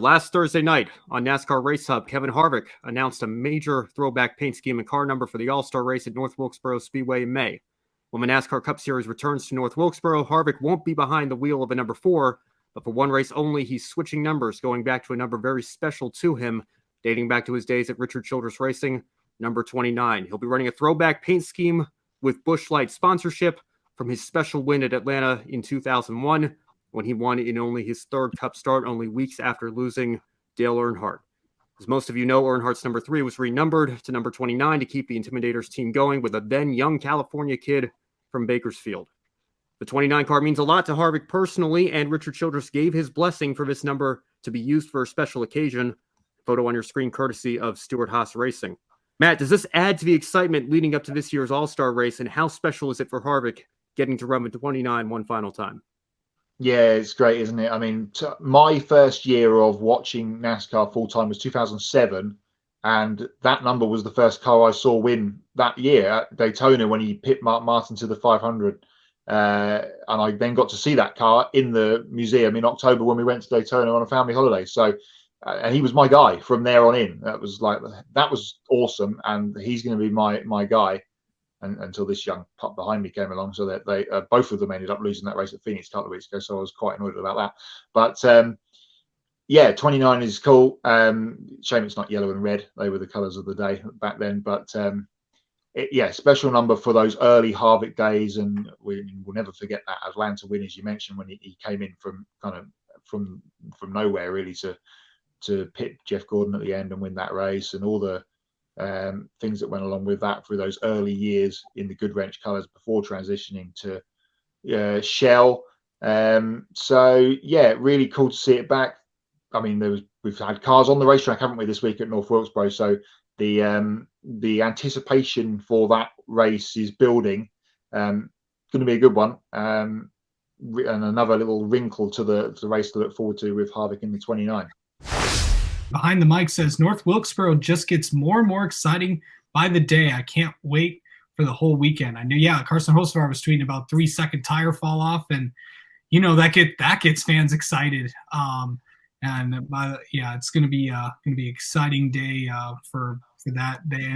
Last Thursday night on NASCAR Race Hub, Kevin Harvick announced a major throwback paint scheme and car number for the All-Star race at North Wilkesboro Speedway in May. When the NASCAR Cup Series returns to North Wilkesboro, Harvick won't be behind the wheel of a number 4, but for one race only, he's switching numbers, going back to a number very special to him, dating back to his days at Richard Childress Racing, number 29. He'll be running a throwback paint scheme with Busch Light sponsorship from his special win at Atlanta in 2001, when he won in only his third Cup start, only weeks after losing Dale Earnhardt. As most of you know, Earnhardt's number 3 was renumbered to number 29 to keep the Intimidators team going with a then young California kid from Bakersfield. The 29 car means a lot to Harvick personally, and Richard Childress gave his blessing for this number to be used for a special occasion. Photo on your screen courtesy of Stewart-Haas Racing. Matt, does this add to the excitement leading up to this year's All-Star race, and how special is it for Harvick getting to run with 29 one final time? Yeah, it's great, isn't it? I mean, my first year of watching NASCAR full-time was 2007, and that number was the first car I saw win that year at Daytona when he pit Mark Martin to the 500. And I then got to see that car in the museum in October when we went to Daytona on a family holiday. So, and he was my guy from there on in. That was awesome, and he's going to be my guy. Until this young pup behind me came along, so that they both of them ended up losing that race at Phoenix a couple of weeks ago. So I was quite annoyed about that. But yeah, 29 is cool. Shame it's not yellow and red. They were the colours of the day back then. But yeah, special number for those early Harvick days, and we'll never forget that Atlanta win, as you mentioned, when he came in from nowhere really to pit Jeff Gordon at the end and win that race, and all the things that went along with that through those early years in the Goodwrench colours before transitioning to Shell. So yeah, really cool to see it back. I mean, we've had cars on the racetrack, haven't we, this week at North Wilkesboro? So the anticipation for that race is building. Going to be a good one, and another little wrinkle to the race to look forward to with Harvick in the 29. Behind the Mic says North Wilkesboro just gets more and more exciting by the day. I can't wait for the whole weekend. I know, yeah, Carson Hocevar was tweeting about 3-second tire fall off, and you know that gets fans excited. Yeah, it's gonna be an exciting day for that day.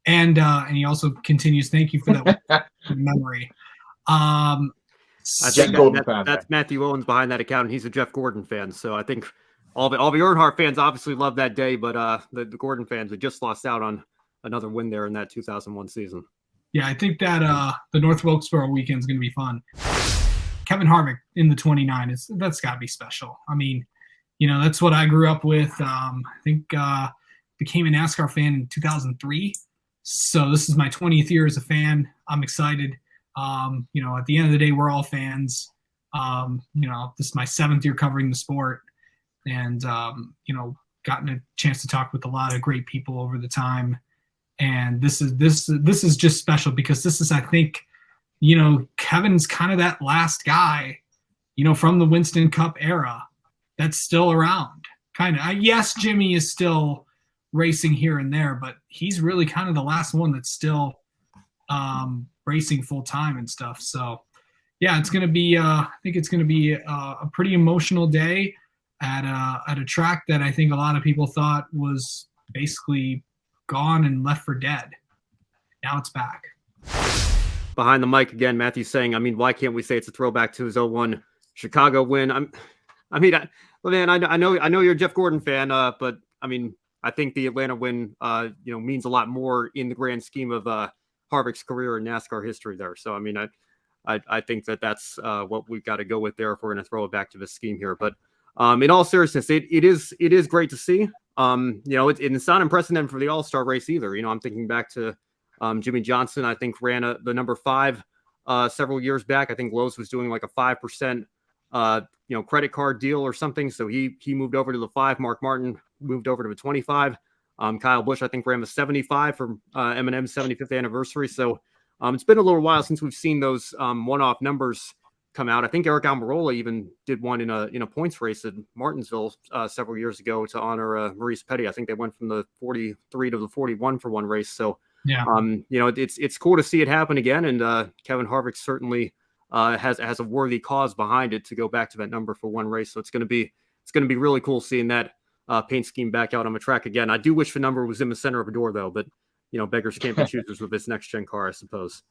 And he also continues, thank you for that memory. I think that's Matthew Owens behind that account, and he's a Jeff Gordon fan. So I think all the Earnhardt fans obviously love that day, but the Gordon fans had just lost out on another win there in that 2001 season. Yeah, I think that the North Wilkesboro weekend is going to be fun. Kevin Harvick in the 29 that's got to be special. I mean, you know, that's what I grew up with. I think became a NASCAR fan in 2003, so this is my 20th year as a fan. I'm excited. You know, at the end of the day, we're all fans. You know, this is my 7th year covering the sport, and you know, gotten a chance to talk with a lot of great people over the time. And this is just special because this is, I think, you know, Kevin's kind of that last guy, you know, from the Winston Cup era that's still around. Kind of. Yes, Jimmy is still racing here and there, but he's really kind of the last one that's still racing full time and stuff. So yeah, it's going to be, I think it's going to be a pretty emotional day at a track that I think a lot of people thought was basically gone and left for dead. Now it's back. Behind the Mic again, Matthew saying, I mean, why can't we say it's a throwback to his 01 Chicago win? I know you're a Jeff Gordon fan, but I mean, I think the Atlanta win, you know, means a lot more in the grand scheme of Harvick's career in NASCAR history there. So, I mean, I think that's what we've got to go with there if we're going to throw it back to the scheme here. But in all seriousness, it is great to see. You know, it's not unprecedented for the All-Star race either. You know, I'm thinking back to Jimmy Johnson, I think ran the number 5 several years back. I think Lowe's was doing like a 5% you know, credit card deal or something. So he moved over to the 5. Mark Martin moved over to the 25. Kyle Busch, I think, ran the 75 for Eminem's 75th anniversary. So it's been a little while since we've seen those one-off numbers come out. I think Eric Almirola even did one in a points race at Martinsville several years ago to honor Maurice Petty. I think they went from the 43 to the 41 for one race. So yeah, you know, it's cool to see it happen again. And Kevin Harvick certainly has a worthy cause behind it to go back to that number for one race. So it's going to be it's going to be really cool seeing that paint scheme back out on the track again. I do wish the number was in the center of the door though, but beggars can't be choosers with this next gen car, I suppose.